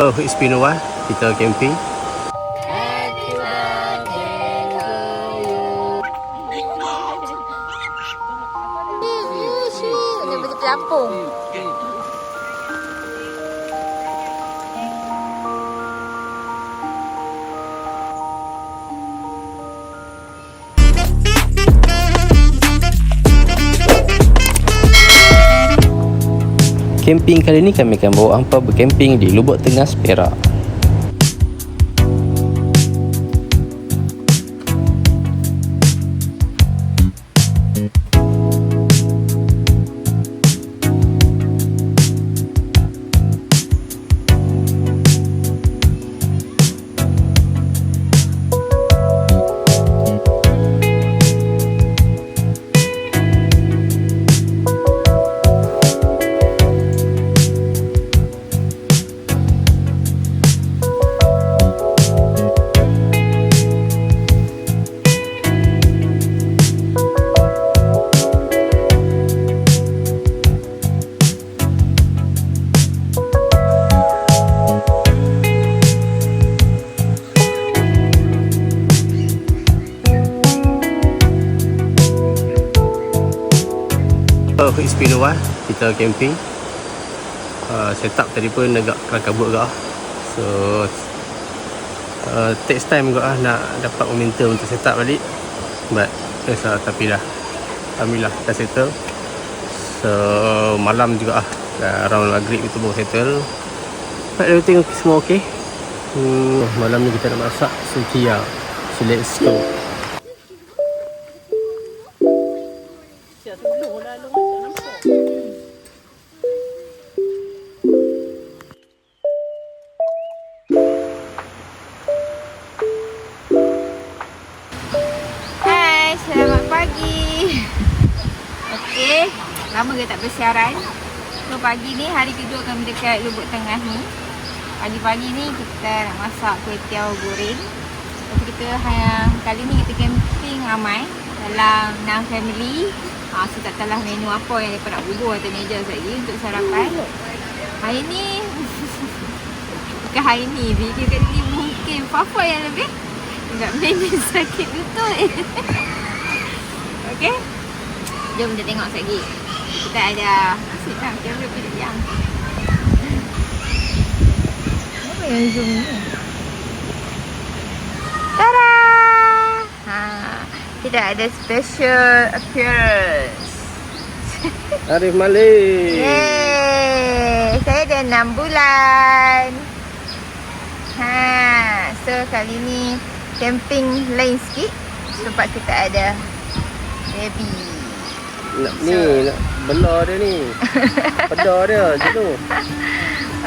Oh, it's been a while. Kita camping. Dia pergi pelampung. Camping kali ni kami akan bawa hampa bercamping di Lubuk Tengah, Perak. Oh, it's been a while. Kita camping. Setup tadi pun agak kabut agak. So takes time agak nak dapat momentum untuk setup balik. But tapi dah alhamdulillah kita settle. So malam juga around maghrib itu baru settle. But everything semua okay. Malam ni kita nak masak sukiya. So let's go. Hai, selamat pagi. Okey, lama ke tak bersiaran. So pagi ni hari kedua kami dekat Lubuk Tengah ni. Pagi-pagi ni kita nak masak kuih tiaw goreng. Jadi kita kali ni kita camping ramai dalam 6 family. So tak tahulah menu apa yang mereka nak bubur atas meja lagi untuk sarapan. Hari ni bukan hari ni, video kali ni mungkin Papa yang lebih enggak menu sakit betul. Okey, jom kita tengok sekali. Kita ada asyik tak kamera pilih yang apa yang zoom ni. Tada! Kita ada special appearance. Arif Malik. Yeay, saya dah 6 bulan. So kali ni camping lain sikit sebab kita ada baby. Nak belah dia ni. Pedah dia macam tu.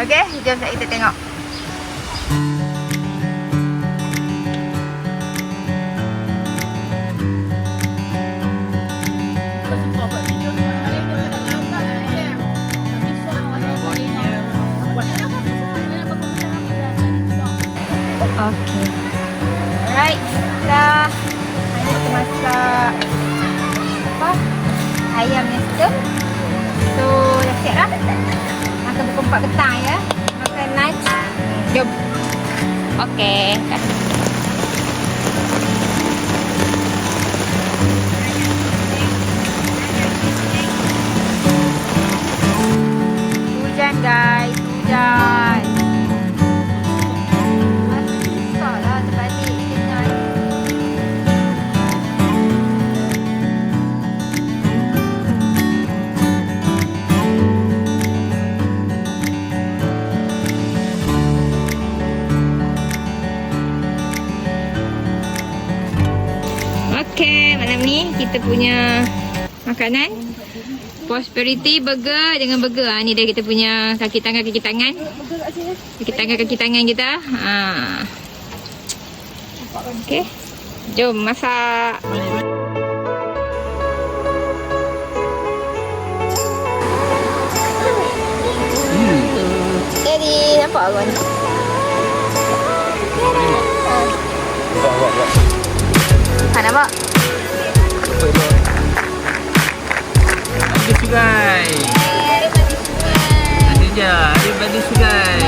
Okey, jom kita tengok. Okey. Alright, dah. Hari kita masak apa? Ayam nestem. So, dah siap dah. Makan pukul 4 petang ya. Makan lunch. Jom. Okey. Hujan guys, hujan. Okey, malam ni kita punya makanan Prosperity Burger dengan burger. Ni dah kita punya kaki tangan Kaki tangan kita. Okey. Jom masak. Jadi, nampak awak ni? Nampak? Ada sungai. Ada je, ada badu sungai.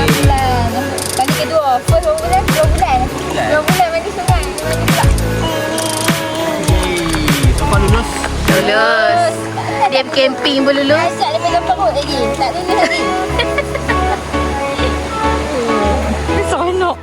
camping pun dulu. Asal lebih gampang kot lagi. Tak ada lagi. Seronok.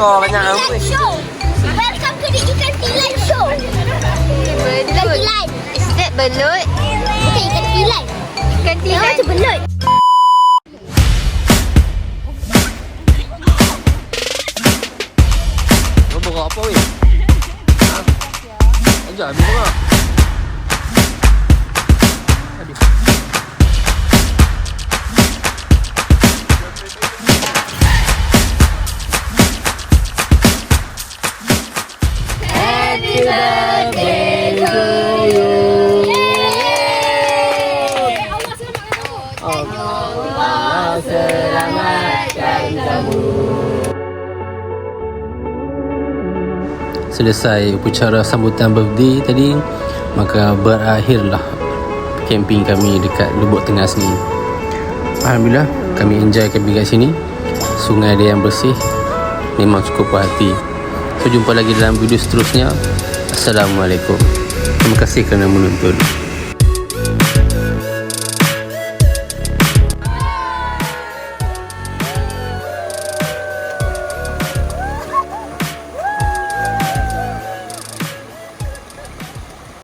Banyak Show. Welcome to the Ikan Tilan Show. Ikan Tilan. Is that belut? Bukan ikan tilan. Ikan Dia tilan. macam belut. Kau berak apa weh? Ajar habis berak. Selesai upacara sambutan birthday tadi, maka berakhirlah camping kami dekat Lubuk Tengah sini. Alhamdulillah, kami enjoy camping kat sini. Sungai dia yang bersih, memang cukup puas hati. So, jumpa lagi dalam video seterusnya. Assalamualaikum. Terima kasih kerana menonton.